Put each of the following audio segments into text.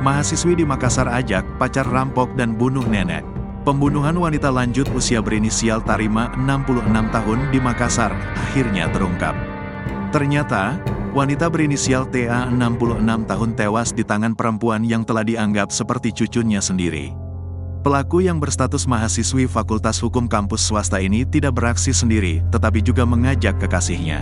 Mahasiswi di Makassar ajak pacar rampok dan bunuh nenek. Pembunuhan wanita lanjut usia berinisial Tarima 66 tahun di Makassar akhirnya terungkap. Ternyata, wanita berinisial TA 66 tahun tewas di tangan perempuan yang telah dianggap seperti cucunya sendiri. Pelaku yang berstatus mahasiswi Fakultas Hukum kampus swasta ini tidak beraksi sendiri, tetapi juga mengajak kekasihnya.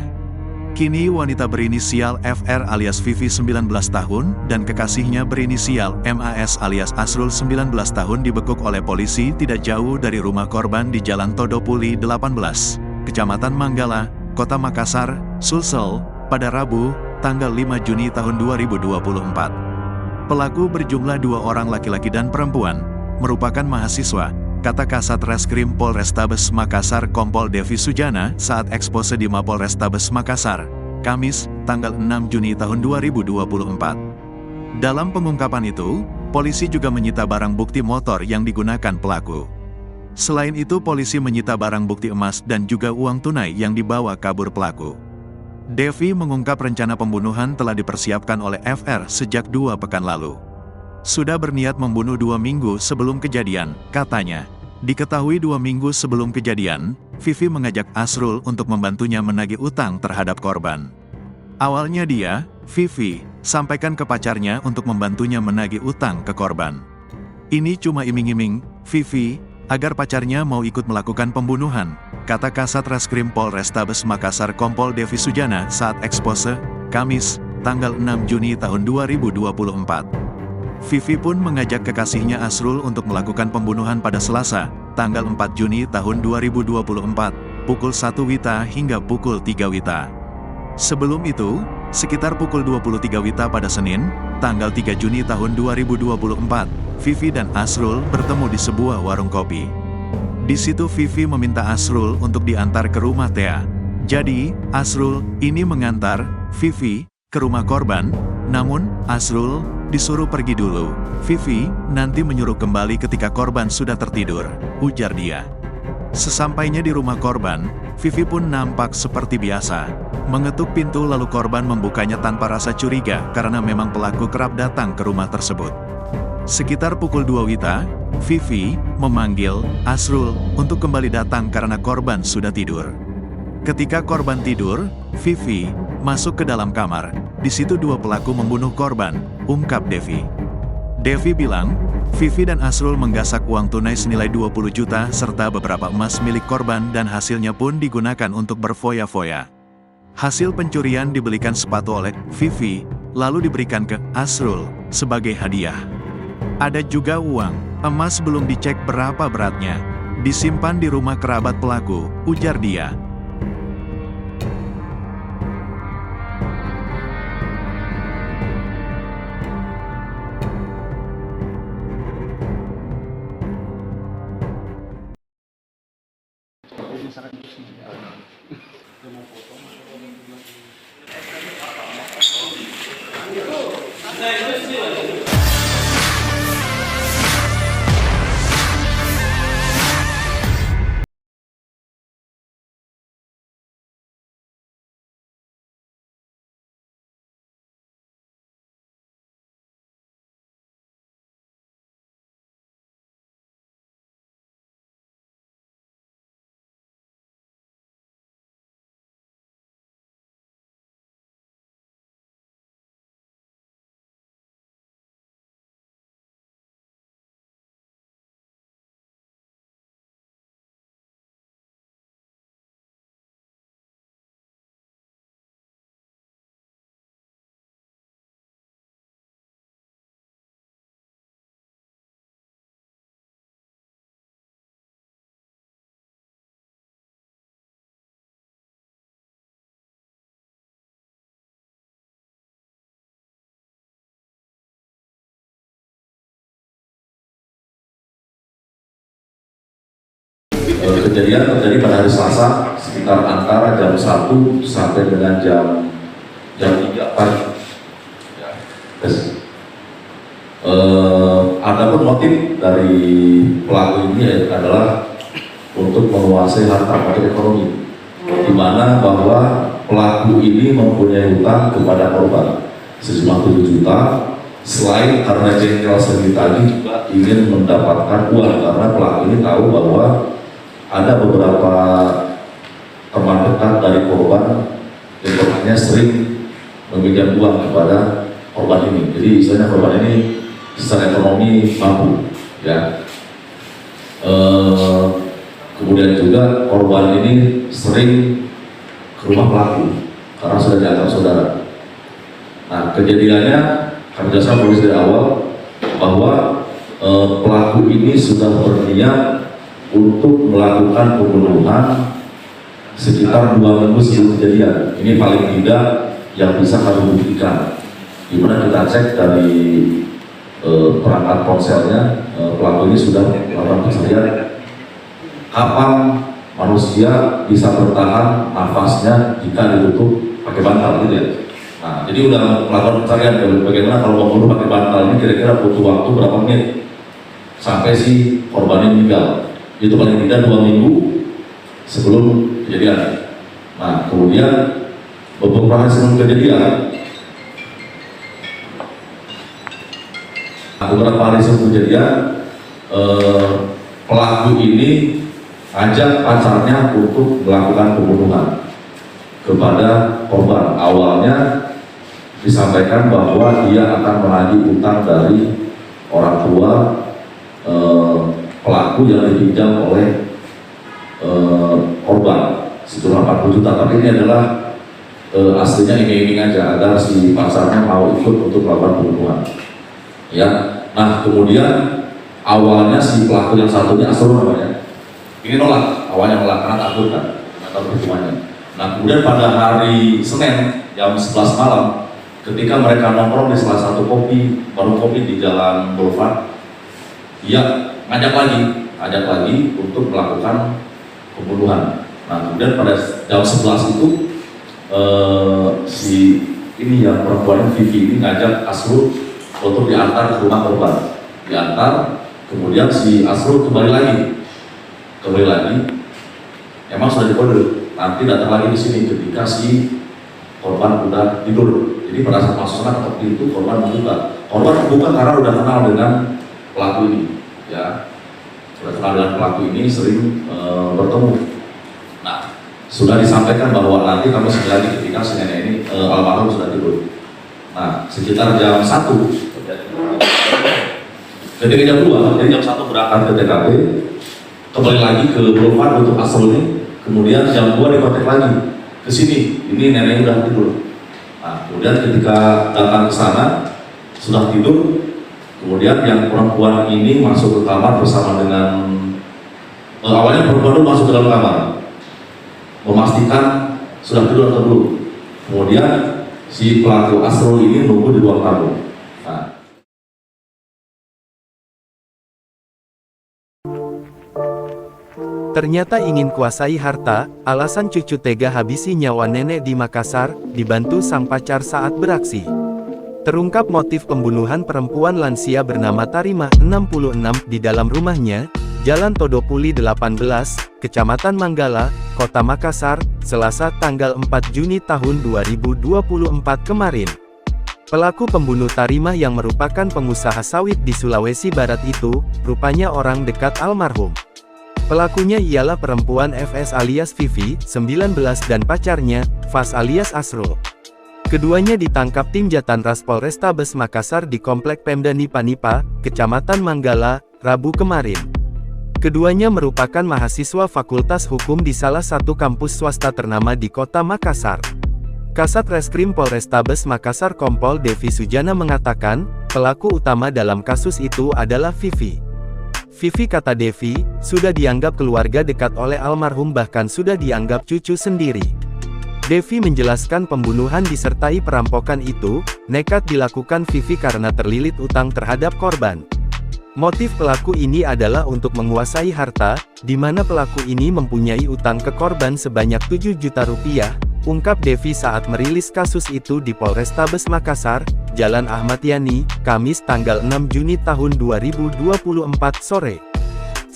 Kini wanita berinisial FR alias Vivi 19 tahun dan kekasihnya berinisial MAS alias Asrul 19 tahun dibekuk oleh polisi tidak jauh dari rumah korban di Jalan Todopuli 18, Kecamatan Manggala, Kota Makassar, Sulsel, pada Rabu, tanggal 5 Juni tahun 2024. Pelaku berjumlah 2 orang laki-laki dan perempuan, merupakan mahasiswa, kata Kasat Reskrim Polrestabes Makassar Kompol Devi Sujana saat ekspose di Mapolrestabes Makassar, Kamis, tanggal 6 Juni tahun 2024. Dalam pengungkapan itu, polisi juga menyita barang bukti motor yang digunakan pelaku. Selain itu polisi menyita barang bukti emas dan juga uang tunai yang dibawa kabur pelaku. Devi mengungkap rencana pembunuhan telah dipersiapkan oleh FR sejak 2 pekan lalu. Sudah berniat membunuh 2 minggu sebelum kejadian, katanya. Diketahui 2 minggu sebelum kejadian, Vivi mengajak Asrul untuk membantunya menagih utang terhadap korban. Awalnya dia, Vivi, sampaikan ke pacarnya untuk membantunya menagih utang ke korban. Ini cuma iming-iming, Vivi, agar pacarnya mau ikut melakukan pembunuhan, kata Kasat Reskrim Polrestabes Makassar Kompol Devi Sujana saat ekspose, Kamis, tanggal 6 Juni tahun 2024. Vivi pun mengajak kekasihnya Asrul untuk melakukan pembunuhan pada Selasa, tanggal 4 Juni tahun 2024, pukul 1 WITA hingga pukul 3 WITA. Sebelum itu, sekitar pukul 23 WITA pada Senin, tanggal 3 Juni tahun 2024, Vivi dan Asrul bertemu di sebuah warung kopi. Di situ Vivi meminta Asrul untuk diantar ke rumah Thea. Jadi, Asrul ini mengantar Vivi ke rumah korban, namun Asrul disuruh pergi dulu. Vivi nanti menyuruh kembali ketika korban sudah tertidur, ujar dia. Sesampainya di rumah korban, Vivi pun nampak seperti biasa. Mengetuk pintu lalu korban membukanya tanpa rasa curiga karena memang pelaku kerap datang ke rumah tersebut. Sekitar pukul 2 WITA, Vivi memanggil Asrul untuk kembali datang karena korban sudah tidur. Ketika korban tidur, Vivi masuk ke dalam kamar. Di situ 2 pelaku membunuh korban, ungkap Devi. Devi bilang, Vivi dan Asrul menggasak uang tunai senilai 20 juta serta beberapa emas milik korban dan hasilnya pun digunakan untuk berfoya-foya. Hasil pencurian dibelikan sepatu oleh Vivi, lalu diberikan ke Asrul sebagai hadiah. Ada juga uang, emas belum dicek berapa beratnya. Disimpan di rumah kerabat pelaku, ujar dia. Kejadian terjadi pada hari Selasa sekitar antara jam 1 sampai dengan jam 3 pagi. Adapun motif dari pelaku ini adalah untuk menguasai harta motif ekonomi, di mana bahwa pelaku ini mempunyai hutang kepada korban sejumlah 7 juta selain karena jengkel sering ditagih juga ingin mendapatkan uang, karena pelaku ini tahu bahwa ada beberapa teman dekat dari korban yang korbannya sering meminjam uang kepada korban ini. Jadi istilahnya korban ini secara ekonomi mampu, ya. Kemudian juga korban ini sering ke rumah pelaku karena sudah dianggap saudara. Nah, kejadiannya kami jelaskan polisi dari awal bahwa pelaku ini sudah berniat untuk melakukan pembunuhan sekitar 2 minggu sebelum kejadian. Ini paling tidak yang bisa kami buktikan. Dimana kita cek dari perangkat ponselnya, pelaku ini sudah melakukan pencarian kapan manusia bisa bertahan nafasnya jika ditutup pakai bantal, gitu ya. Nah, jadi udah melakukan pencarian bagaimana kalau membunuh pakai bantal ini kira-kira butuh waktu berapa menit sampai si korban ini meninggal. Itu paling tidak 2 minggu sebelum kejadian. Nah, kemudian beberapa hari sebelum kejadian, pelaku ini ajak pacarnya untuk melakukan pembunuhan kepada korban. Awalnya disampaikan bahwa dia akan menagih utang dari orang tua pelaku yang dipinjam oleh korban sejumlah 40 juta, tapi ini adalah aslinya iming-iming aja agar si pacarnya mau ikut untuk melakukan pembunuhan, ya. Nah, kemudian awalnya si pelaku yang satunya Asrul namanya ini nolak, awalnya nolak karena takut kan, nggak tahu perhitungannya. Nah, kemudian pada hari Senin jam 11 malam ketika mereka nongkrong di salah satu warung kopi di Jalan Boulevard, dia ngajak lagi untuk melakukan pembunuhan. Nah, kemudian pada jam 11 itu si ini yang perempuan Vivi ini ngajak Asrul untuk diantar ke rumah korban. Diantar, kemudian si Asrul kembali lagi. Emang sudah dikode, nanti datang lagi di sini ketika si korban udah tidur. Jadi pada saat masuk sana ketok pintu, korban membuka. Korban membuka karena udah kenal dengan pelaku ini, ya. Sudah kenal dengan pelaku ini, sering bertemu. Nah, sudah disampaikan bahwa nanti kami sekali lagi ketika si nenek ini almarhum sudah tidur. Nah, sekitar jam 1, ketika jam 2, jadi jam 1 berangkat ke TKP, kembali lagi ke Boulevard untuk Asrul ini, kemudian jam 2 dikontak lagi ke sini, ini neneknya udah tidur. Nah, kemudian ketika datang ke sana sudah tidur, kemudian yang perempuan ini masuk ke kamar bersama dengan awalnya perempuan itu masuk ke dalam kamar memastikan sudah tidur atau belum. Kemudian si pelaku Asrul ini nunggu di ruang tamu. Nah, ternyata ingin kuasai harta, alasan cucu tega habisi nyawa nenek di Makassar, dibantu sang pacar saat beraksi. Terungkap motif pembunuhan perempuan lansia bernama Tarimah, 66, di dalam rumahnya, Jalan Todopuli 18, Kecamatan Manggala, Kota Makassar, Selasa tanggal 4 Juni tahun 2024 kemarin. Pelaku pembunuh Tarimah yang merupakan pengusaha sawit di Sulawesi Barat itu, rupanya orang dekat almarhum. Pelakunya ialah perempuan FS alias Vivi, 19 dan pacarnya, Fas alias Asrul. Keduanya ditangkap tim Jatanras Polrestabes Makassar di Komplek Pemda Nipa-Nipa, Kecamatan Manggala, Rabu kemarin. Keduanya merupakan mahasiswa Fakultas Hukum di salah satu kampus swasta ternama di Kota Makassar. Kasat Reskrim Polrestabes Makassar Kompol Devi Sujana mengatakan, pelaku utama dalam kasus itu adalah Vivi. Vivi, kata Devi, sudah dianggap keluarga dekat oleh almarhum, bahkan sudah dianggap cucu sendiri. Devi menjelaskan pembunuhan disertai perampokan itu nekat dilakukan Vivi karena terlilit utang terhadap korban. Motif pelaku ini adalah untuk menguasai harta, di mana pelaku ini mempunyai utang ke korban sebanyak 7 juta rupiah, ungkap Devi saat merilis kasus itu di Polrestabes Makassar, Jalan Ahmad Yani, Kamis tanggal 6 Juni tahun 2024 sore.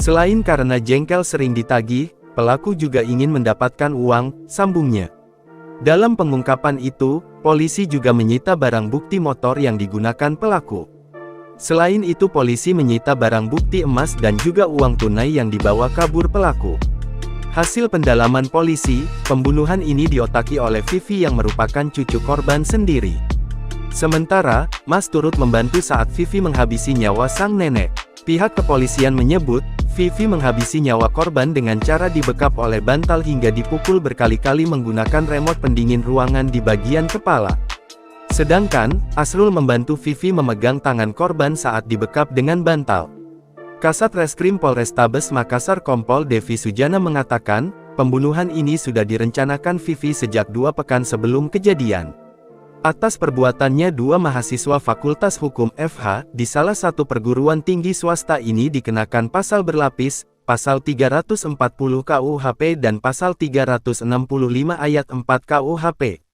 Selain karena jengkel sering ditagih, pelaku juga ingin mendapatkan uang, sambungnya. Dalam pengungkapan itu, Polisi juga menyita barang bukti motor yang digunakan pelaku. Selain itu polisi menyita barang bukti emas dan juga uang tunai yang dibawa kabur pelaku. Hasil pendalaman polisi, pembunuhan ini diotaki oleh Vivi yang merupakan cucu korban sendiri. Sementara, Mas turut membantu saat Vivi menghabisi nyawa sang nenek. Pihak kepolisian menyebut, Vivi menghabisi nyawa korban dengan cara dibekap oleh bantal hingga dipukul berkali-kali menggunakan remote pendingin ruangan di bagian kepala. Sedangkan, Asrul membantu Vivi memegang tangan korban saat dibekap dengan bantal. Kasat Reskrim Polrestabes Makassar Kompol Devi Sujana mengatakan, pembunuhan ini sudah direncanakan Vivi sejak 2 pekan sebelum kejadian. Atas perbuatannya 2 mahasiswa Fakultas Hukum FH, di salah satu perguruan tinggi swasta ini dikenakan pasal berlapis, pasal 340 KUHP dan pasal 365 ayat 4 KUHP.